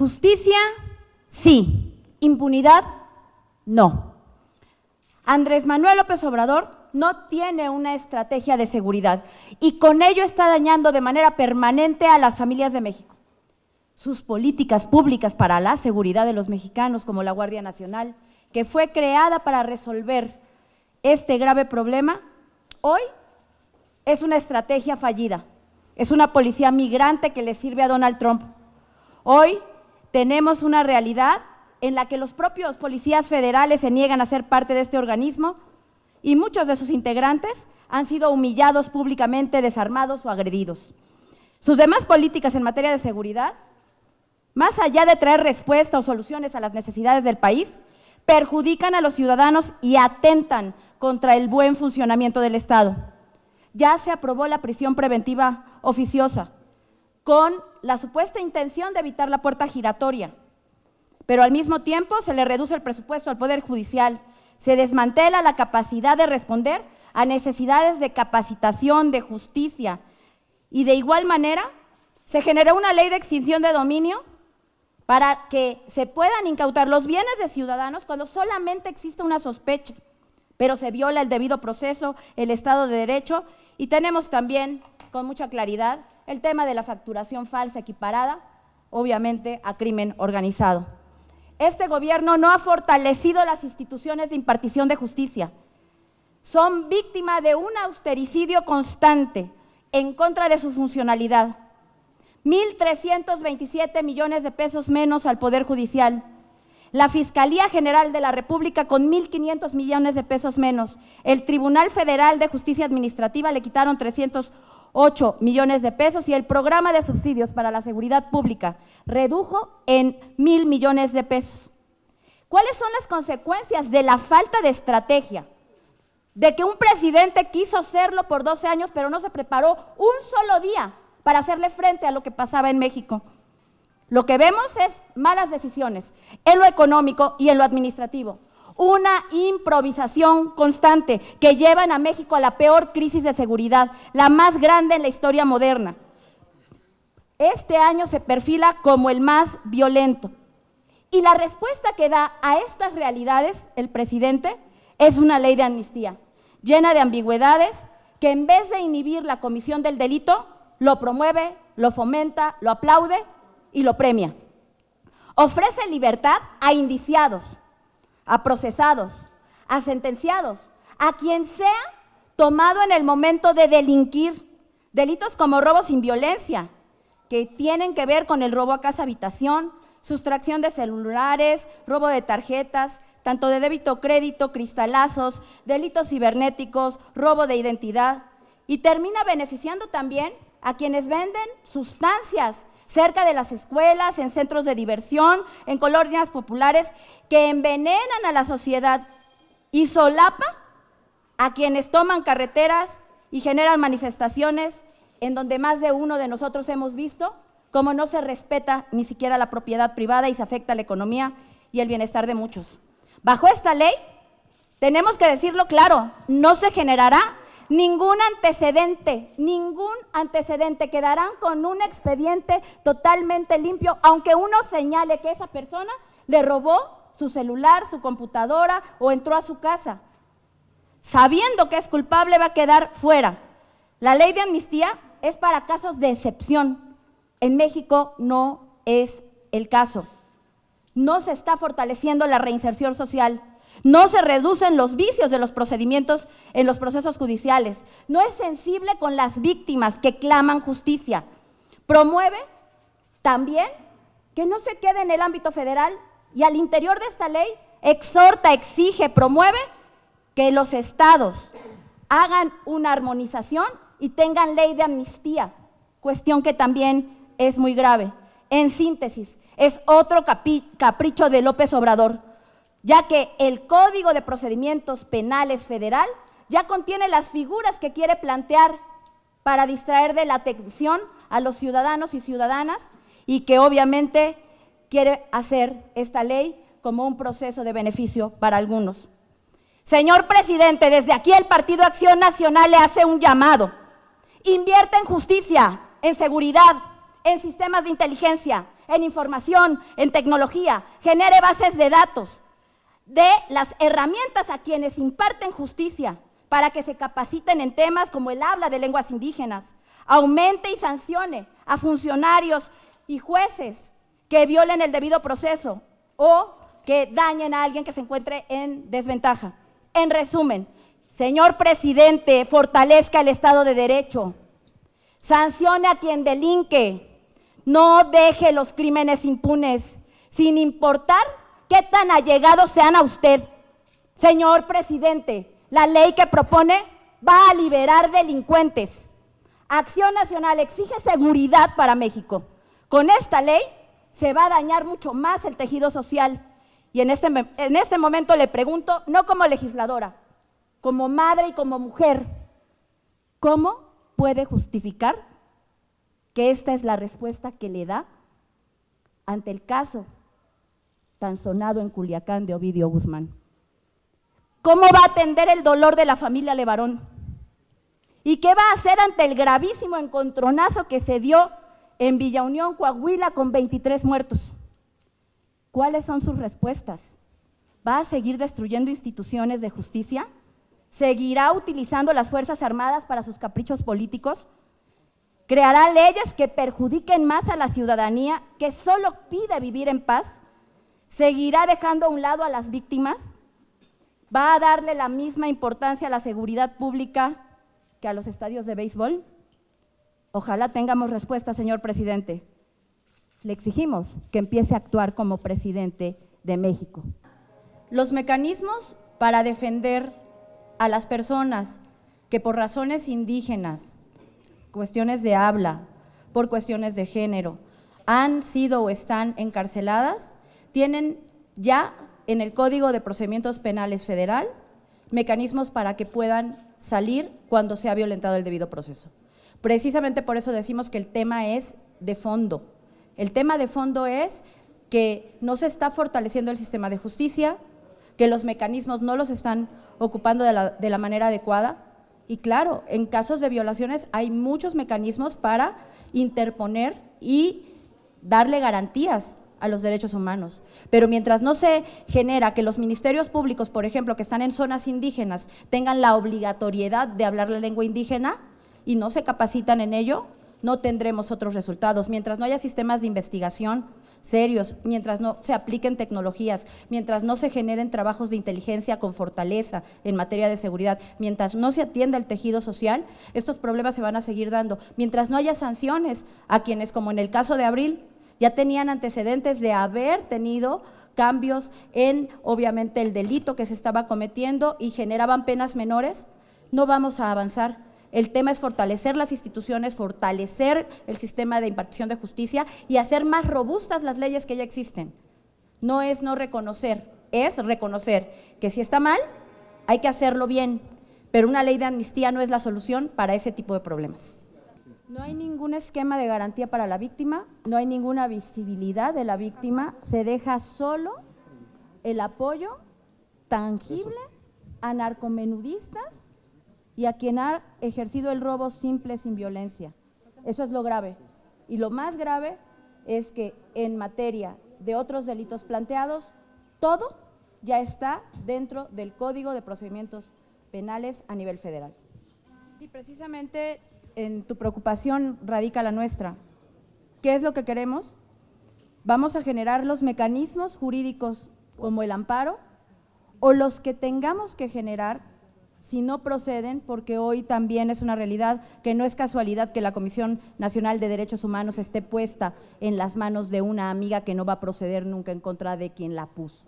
Justicia, sí. Impunidad, no. Andrés Manuel López Obrador no tiene una estrategia de seguridad y con ello está dañando de manera permanente a las familias de México. Sus políticas públicas para la seguridad de los mexicanos, como la Guardia Nacional, que fue creada para resolver este grave problema, hoy es una estrategia fallida. Es una policía migrante que le sirve a Donald Trump. Hoy tenemos una realidad en la que los propios policías federales se niegan a ser parte de este organismo y muchos de sus integrantes han sido humillados públicamente, desarmados o agredidos. Sus demás políticas en materia de seguridad, más allá de traer respuesta o soluciones a las necesidades del país, perjudican a los ciudadanos y atentan contra el buen funcionamiento del Estado. Ya se aprobó la prisión preventiva oficiosa con la supuesta intención de evitar la puerta giratoria, pero al mismo tiempo se le reduce el presupuesto al Poder Judicial, se desmantela la capacidad de responder a necesidades de capacitación, de justicia, y de igual manera se generó una ley de extinción de dominio para que se puedan incautar los bienes de ciudadanos cuando solamente existe una sospecha, pero se viola el debido proceso, el Estado de Derecho, y tenemos también, con mucha claridad, el tema de la facturación falsa equiparada, obviamente, a crimen organizado. Este gobierno no ha fortalecido las instituciones de impartición de justicia. Son víctima de un austericidio constante en contra de su funcionalidad. 1.327 millones de pesos menos al Poder Judicial. La Fiscalía General de la República con 1.500 millones de pesos menos. El Tribunal Federal de Justicia Administrativa le quitaron 308 millones de pesos y el programa de subsidios para la seguridad pública redujo en 1.000 millones de pesos. ¿Cuáles son las consecuencias de la falta de estrategia? De que un presidente quiso serlo por 12 años, pero no se preparó un solo día para hacerle frente a lo que pasaba en México. Lo que vemos es malas decisiones en lo económico y en lo administrativo. Una improvisación constante que llevan a México a la peor crisis de seguridad, la más grande en la historia moderna. Este año se perfila como el más violento. Y la respuesta que da a estas realidades el presidente es una ley de amnistía, llena de ambigüedades, que en vez de inhibir la comisión del delito, lo promueve, lo fomenta, lo aplaude y lo premia. Ofrece libertad a indiciados, a procesados, a sentenciados, a quien sea tomado en el momento de delinquir. Delitos como robo sin violencia, que tienen que ver con el robo a casa-habitación, sustracción de celulares, robo de tarjetas, tanto de débito o crédito, cristalazos, delitos cibernéticos, robo de identidad, y termina beneficiando también a quienes venden sustancias cerca de las escuelas, en centros de diversión, en colonias populares, que envenenan a la sociedad y solapa a quienes toman carreteras y generan manifestaciones en donde más de uno de nosotros hemos visto cómo no se respeta ni siquiera la propiedad privada y se afecta la economía y el bienestar de muchos. Bajo esta ley, tenemos que decirlo claro, no se generará ningún antecedente, quedarán con un expediente totalmente limpio, aunque uno señale que esa persona le robó su celular, su computadora o entró a su casa. Sabiendo que es culpable, va a quedar fuera. La ley de amnistía es para casos de excepción. En México no es el caso. No se está fortaleciendo la reinserción social. No se reducen los vicios de los procedimientos en los procesos judiciales. No es sensible con las víctimas que claman justicia. Promueve también que no se quede en el ámbito federal y al interior de esta ley exhorta, exige, promueve que los estados hagan una armonización y tengan ley de amnistía, cuestión que también es muy grave. En síntesis, es otro capricho de López Obrador, ya que el Código de Procedimientos Penales Federal ya contiene las figuras que quiere plantear para distraer de la atención a los ciudadanos y ciudadanas y que obviamente quiere hacer esta ley como un proceso de beneficio para algunos. Señor presidente, desde aquí el Partido Acción Nacional le hace un llamado. Invierta en justicia, en seguridad, en sistemas de inteligencia, en información, en tecnología, genere bases de datos, dé las herramientas a quienes imparten justicia para que se capaciten en temas como el habla de lenguas indígenas, aumente y sancione a funcionarios y jueces que violen el debido proceso o que dañen a alguien que se encuentre en desventaja. En resumen, señor presidente, fortalezca el Estado de Derecho, sancione a quien delinque, no deje los crímenes impunes, sin importar qué tan allegados sean a usted. Señor presidente, la ley que propone va a liberar delincuentes. Acción Nacional exige seguridad para México. Con esta ley se va a dañar mucho más el tejido social. Y en este momento le pregunto, no como legisladora, como madre y como mujer, ¿cómo puede justificar que esta es la respuesta que le da ante el caso tan sonado en Culiacán de Ovidio Guzmán? ¿Cómo va a atender el dolor de la familia Levarón? ¿Y qué va a hacer ante el gravísimo encontronazo que se dio en Villa Unión, Coahuila, con 23 muertos? ¿Cuáles son sus respuestas? ¿Va a seguir destruyendo instituciones de justicia? ¿Seguirá utilizando las Fuerzas Armadas para sus caprichos políticos? ¿Creará leyes que perjudiquen más a la ciudadanía que solo pide vivir en paz? ¿Seguirá dejando a un lado a las víctimas? ¿Va a darle la misma importancia a la seguridad pública que a los estadios de béisbol? Ojalá tengamos respuesta, señor presidente. Le exigimos que empiece a actuar como presidente de México. Los mecanismos para defender a las personas que por razones indígenas, cuestiones de habla, por cuestiones de género, han sido o están encarceladas, tienen ya en el Código de Procedimientos Penales Federal mecanismos para que puedan salir cuando se ha violentado el debido proceso. Precisamente por eso decimos que el tema es de fondo. El tema de fondo es que no se está fortaleciendo el sistema de justicia, que los mecanismos no los están ocupando de la manera adecuada. Y claro, en casos de violaciones hay muchos mecanismos para interponer y darle garantías a los derechos humanos. Pero mientras no se genera que los ministerios públicos, por ejemplo, que están en zonas indígenas, tengan la obligatoriedad de hablar la lengua indígena y no se capacitan en ello, no tendremos otros resultados. Mientras no haya sistemas de investigación serios, mientras no se apliquen tecnologías, mientras no se generen trabajos de inteligencia con fortaleza en materia de seguridad, mientras no se atienda el tejido social, estos problemas se van a seguir dando. Mientras no haya sanciones a quienes, como en el caso de Abril, ya tenían antecedentes de haber tenido cambios en, obviamente, el delito que se estaba cometiendo y generaban penas menores, no vamos a avanzar. El tema es fortalecer las instituciones, fortalecer el sistema de impartición de justicia y hacer más robustas las leyes que ya existen. No es no reconocer, es reconocer que si está mal, hay que hacerlo bien, pero una ley de amnistía no es la solución para ese tipo de problemas. No hay ningún esquema de garantía para la víctima, no hay ninguna visibilidad de la víctima, se deja solo el apoyo tangible a narcomenudistas y a quien ha ejercido el robo simple sin violencia. Eso es lo grave. Y lo más grave es que en materia de otros delitos planteados, todo ya está dentro del Código de Procedimientos Penales a nivel federal. Y precisamente en tu preocupación radica la nuestra. ¿Qué es lo que queremos? Vamos a generar los mecanismos jurídicos como el amparo o los que tengamos que generar si no proceden, porque hoy también es una realidad que no es casualidad que la Comisión Nacional de Derechos Humanos esté puesta en las manos de una amiga que no va a proceder nunca en contra de quien la puso.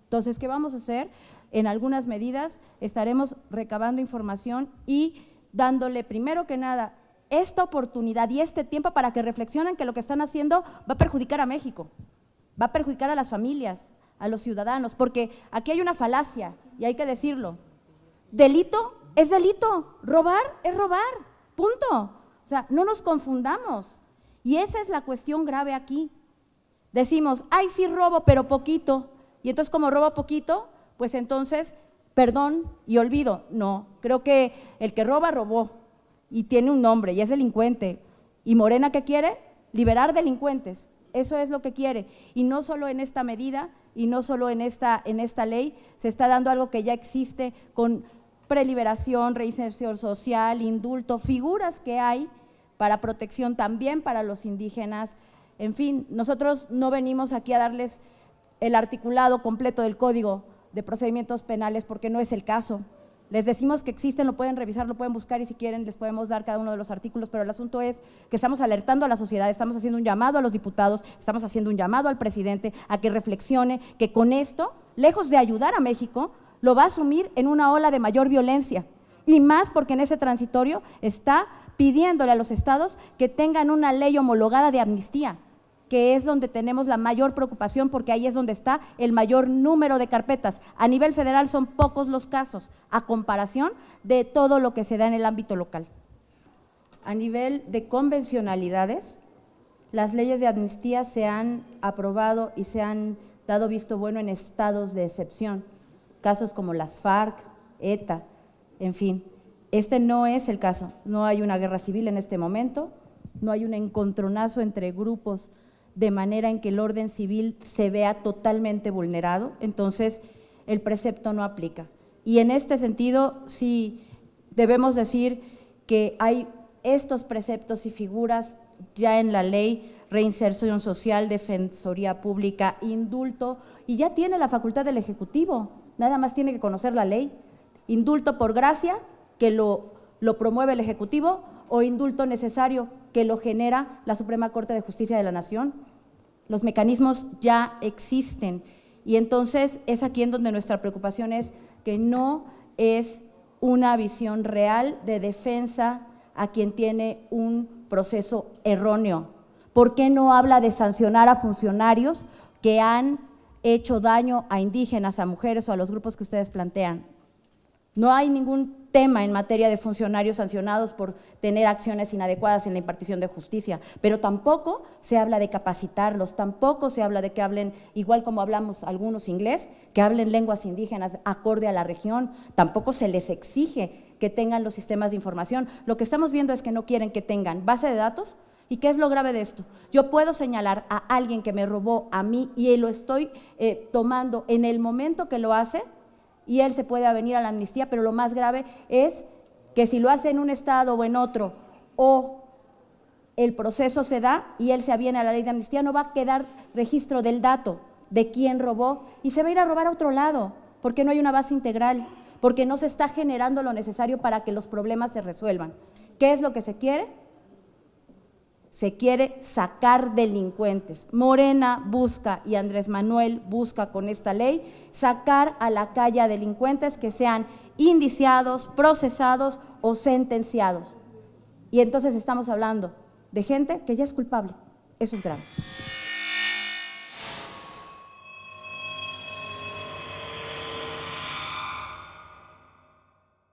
Entonces, ¿qué vamos a hacer? En algunas medidas estaremos recabando información y dándole primero que nada esta oportunidad y este tiempo para que reflexionen que lo que están haciendo va a perjudicar a México, va a perjudicar a las familias, a los ciudadanos, porque aquí hay una falacia y hay que decirlo. Delito es delito, robar es robar, punto. O sea, no nos confundamos. Y esa es la cuestión grave aquí. Decimos, ay, sí robo, pero poquito. Y entonces, como robo poquito, pues entonces, perdón y olvido. No, creo que el que roba, robó. Y tiene un nombre y es delincuente. ¿Y Morena qué quiere? Liberar delincuentes. eso es lo que quiere. Y no solo en esta medida, y no solo en esta ley, se está dando algo que ya existe con preliberación, reinserción social, indulto, figuras que hay para protección también para los indígenas. En fin, nosotros no venimos aquí a darles el articulado completo del Código de Procedimientos Penales porque no es el caso. Les decimos que existen, lo pueden revisar, lo pueden buscar y si quieren les podemos dar cada uno de los artículos, pero el asunto es que estamos alertando a la sociedad, estamos haciendo un llamado a los diputados, estamos haciendo un llamado al presidente a que reflexione que con esto, lejos de ayudar a México, lo va a asumir en una ola de mayor violencia y más porque en ese transitorio está pidiéndole a los estados que tengan una ley homologada de amnistía, que es donde tenemos la mayor preocupación porque ahí es donde está el mayor número de carpetas. A nivel federal son pocos los casos, a comparación de todo lo que se da en el ámbito local. A nivel de convencionalidades, las leyes de amnistía se han aprobado y se han dado visto bueno en estados de excepción, casos como las FARC, ETA, en fin. Este no es el caso, no hay una guerra civil en este momento, no hay un encontronazo entre grupos de manera en que el orden civil se vea totalmente vulnerado, entonces el precepto no aplica. Y en este sentido, sí debemos decir que hay estos preceptos y figuras ya en la ley, reinserción social, defensoría pública, indulto, y ya tiene la facultad del Ejecutivo, nada más tiene que conocer la ley. Indulto por gracia, que lo promueve el Ejecutivo, o indulto necesario, que lo genera la Suprema Corte de Justicia de la Nación. Los mecanismos ya existen y entonces es aquí en donde nuestra preocupación es que no es una visión real de defensa a quien tiene un proceso erróneo. ¿Por qué no habla de sancionar a funcionarios que han hecho daño a indígenas, a mujeres o a los grupos que ustedes plantean? No hay ningún tema en materia de funcionarios sancionados por tener acciones inadecuadas en la impartición de justicia, pero tampoco se habla de capacitarlos, tampoco se habla de que hablen, igual como hablamos algunos inglés, que hablen lenguas indígenas acorde a la región, tampoco se les exige que tengan los sistemas de información. Lo que estamos viendo es que no quieren que tengan base de datos. ¿Y qué es lo grave de esto? Yo puedo señalar a alguien que me robó a mí y lo estoy tomando en el momento que lo hace, y él se puede avenir a la amnistía, pero lo más grave es que si lo hace en un estado o en otro, o el proceso se da y él se aviene a la ley de amnistía, no va a quedar registro del dato de quién robó y se va a ir a robar a otro lado, porque no hay una base integral, porque no se está generando lo necesario para que los problemas se resuelvan. ¿Qué es lo que se quiere? Se quiere sacar delincuentes. Morena busca y Andrés Manuel busca con esta ley sacar a la calle a delincuentes que sean indiciados, procesados o sentenciados. Y entonces estamos hablando de gente que ya es culpable. Eso es grave.